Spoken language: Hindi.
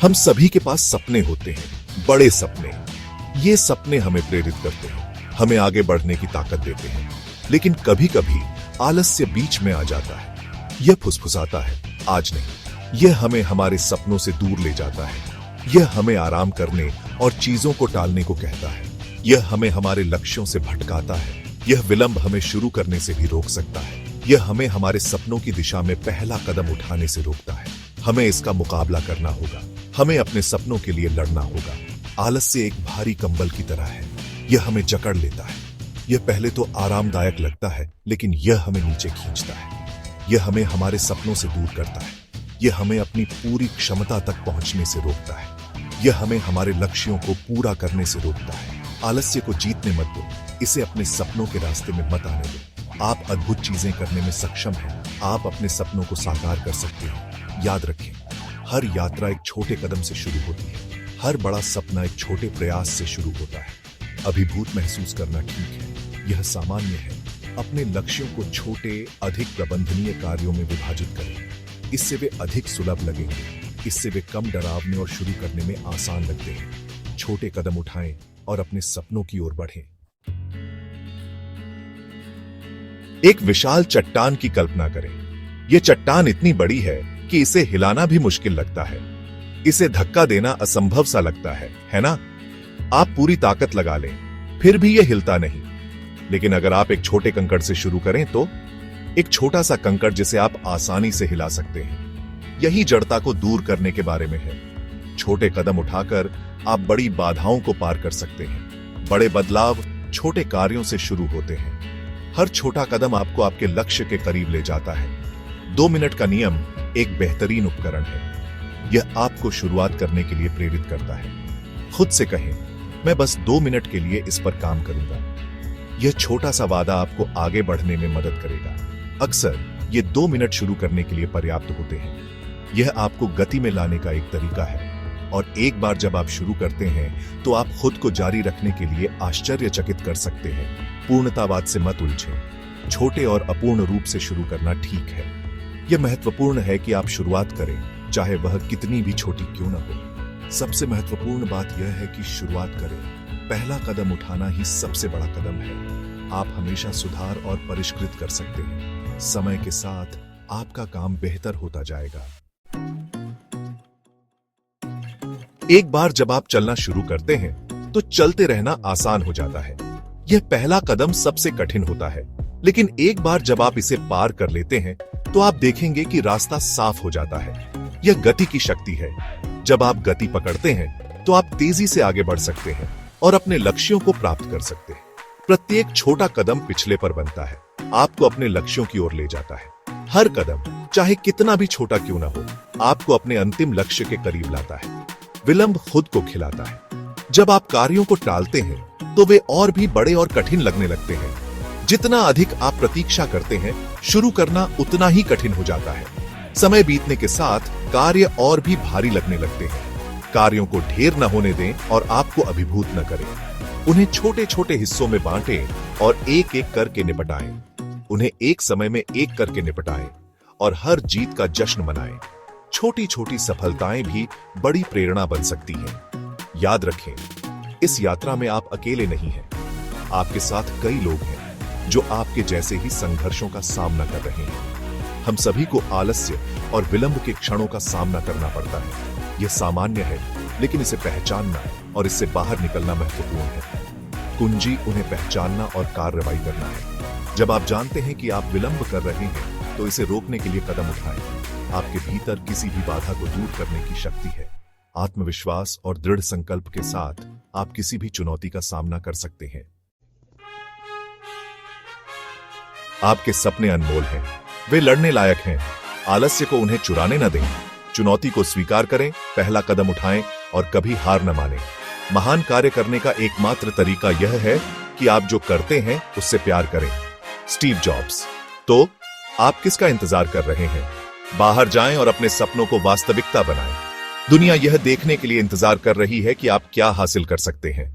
हम सभी के पास सपने होते हैं, बड़े सपने। ये सपने हमें प्रेरित करते हैं, हमें आगे बढ़ने की ताकत देते हैं। लेकिन कभी कभी आलस्य बीच में आ जाता है। यह फुसफुसाता है, आज नहीं। यह हमें हमारे सपनों से दूर ले जाता है। यह हमें आराम करने और चीजों को टालने को कहता है। यह हमें हमारे लक्ष्यों से भटकाता है। यह विलंब हमें शुरू करने से भी रोक सकता है। यह हमें हमारे सपनों की दिशा में पहला कदम उठाने से रोकता है। हमें इसका मुकाबला करना होगा। हमें अपने सपनों के लिए लड़ना होगा। आलस्य एक भारी कंबल की तरह है। यह हमें जकड़ लेता है। यह पहले तो आरामदायक लगता है, लेकिन यह हमें नीचे खींचता है। यह हमें हमारे सपनों से दूर करता है। यह हमें अपनी पूरी क्षमता तक पहुंचने से रोकता है। यह हमें हमारे लक्ष्यों को पूरा करने से रोकता है। आलस्य को जीतने मत दो। इसे अपने सपनों के रास्ते में मत आने दो। आप अद्भुत चीजें करने में सक्षम हैं। आप अपने सपनों को साकार कर सकते हैं। याद रखें, हर यात्रा एक छोटे कदम से शुरू होती है। हर बड़ा सपना एक छोटे प्रयास से शुरू होता है। अभिभूत महसूस करना ठीक है, यह सामान्य है। अपने लक्ष्यों को छोटे, अधिक प्रबंधनीय कार्यों में विभाजित करें। इससे वे अधिक सुलभ लगेंगे। इससे वे कम डरावने और शुरू करने में आसान लगते हैं। छोटे कदम उठाएं और अपने सपनों की ओर बढ़ें। एक विशाल चट्टान की कल्पना करें। यह चट्टान इतनी बड़ी है कि इसे हिलाना भी मुश्किल लगता है। इसे धक्का देना असंभव सा लगता है ना? आप पूरी ताकत लगा लें, फिर भी यह हिलता नहीं। लेकिन अगर आप एक छोटे कंकड़ से शुरू करें तो एक छोटा सा कंकड़ जिसे आप आसानी से हिला सकते हैं। यही जड़ता को दूर करने के बारे में है। छोटे कदम उठाकर आप बड़ी बाधाओं को पार कर सकते हैं। बड़े बदलाव छोटे कार्यों से शुरू होते हैं। हर छोटा कदम आपको आपके लक्ष्य के करीब ले जाता है। 2 मिनट का नियम एक बेहतरीन उपकरण है। यह आपको शुरुआत करने के लिए प्रेरित करता है। खुद से कहें, मैं बस 2 मिनट के लिए इस पर काम करूंगा। यह छोटा सा वादा आपको आगे बढ़ने में मदद करेगा। अक्सर ये 2 मिनट शुरू करने के लिए पर्याप्त होते हैं। यह आपको गति में लाने का एक तरीका है। और एक बार जब आप शुरू करते हैं तो आप खुद को जारी रखने के लिए आश्चर्यचकित कर सकते हैं। पूर्णतावाद से मत उलझें। छोटे और अपूर्ण रूप से शुरू करना ठीक है। यह महत्वपूर्ण है कि आप शुरुआत करें, चाहे वह कितनी भी छोटी क्यों न हो। सबसे महत्वपूर्ण बात यह है कि शुरुआत करें। पहला कदम उठाना ही सबसे बड़ा कदम है। आप हमेशा सुधार और परिष्कृत कर सकते हैं। समय के साथ आपका काम बेहतर होता जाएगा। एक बार जब आप चलना शुरू करते हैं तो चलते रहना आसान हो जाता है। यह पहला कदम सबसे कठिन होता है, लेकिन एक बार जब आप इसे पार कर लेते हैं तो आप देखेंगे कि रास्ता साफ हो जाता है। यह गति की शक्ति है। जब आप गति पकड़ते हैं तो आप तेजी से आगे बढ़ सकते हैं और अपने लक्ष्यों को प्राप्त कर सकते हैं। प्रत्येक छोटा कदम पिछले पर बनता है, आपको अपने लक्ष्यों की ओर ले जाता है। हर कदम, चाहे कितना भी छोटा क्यों न हो, आपको अपने अंतिम लक्ष्य के करीब लाता है। विलंब खुद को खिलाता है। जब आप कार्यों को टालते हैं तो वे और भी बड़े और कठिन लगने लगते हैं। जितना अधिक आप प्रतीक्षा करते हैं, शुरू करना उतना ही कठिन हो जाता है। समय बीतने के साथ कार्य और भी भारी लगने लगते हैं। कार्यों को ढेर न होने दें और आपको अभिभूत न करें। उन्हें छोटे छोटे हिस्सों में बांटें और एक एक करके निपटाएं। उन्हें एक समय में एक करके निपटाएं और हर जीत का जश्न मनाएं। छोटी छोटी सफलताएं भी बड़ी प्रेरणा बन सकती हैं। याद रखें, इस यात्रा में आप अकेले नहीं हैं। आपके साथ कई लोग हैं जो आपके जैसे ही संघर्षों का सामना कर रहे हैं। हम सभी को आलस्य और विलंब के क्षणों का सामना करना पड़ता है। यह सामान्य है, लेकिन इसे पहचानना और इससे बाहर निकलना महत्वपूर्ण है। कुंजी उन्हें पहचानना और कार्रवाई करना है। जब आप जानते हैं कि आप विलंब कर रहे हैं तो इसे रोकने के लिए कदम उठाएं। आपके भीतर किसी भी बाधा को दूर करने की शक्ति है। आत्मविश्वास और दृढ़ संकल्प के साथ आप किसी भी चुनौती का सामना कर सकते हैं। आपके सपने अनमोल हैं, वे लड़ने लायक हैं। आलस्य को उन्हें चुराने न दें। चुनौती को स्वीकार करें, पहला कदम उठाएं और कभी हार न मानें। महान कार्य करने का एकमात्र तरीका यह है कि आप जो करते हैं उससे प्यार करें। Steve jobs. तो आप किसका इंतजार कर रहे हैं? बाहर जाएं और अपने सपनों को वास्तविकता बनाएं। दुनिया यह देखने के लिए इंतजार कर रही है कि आप क्या हासिल कर सकते हैं।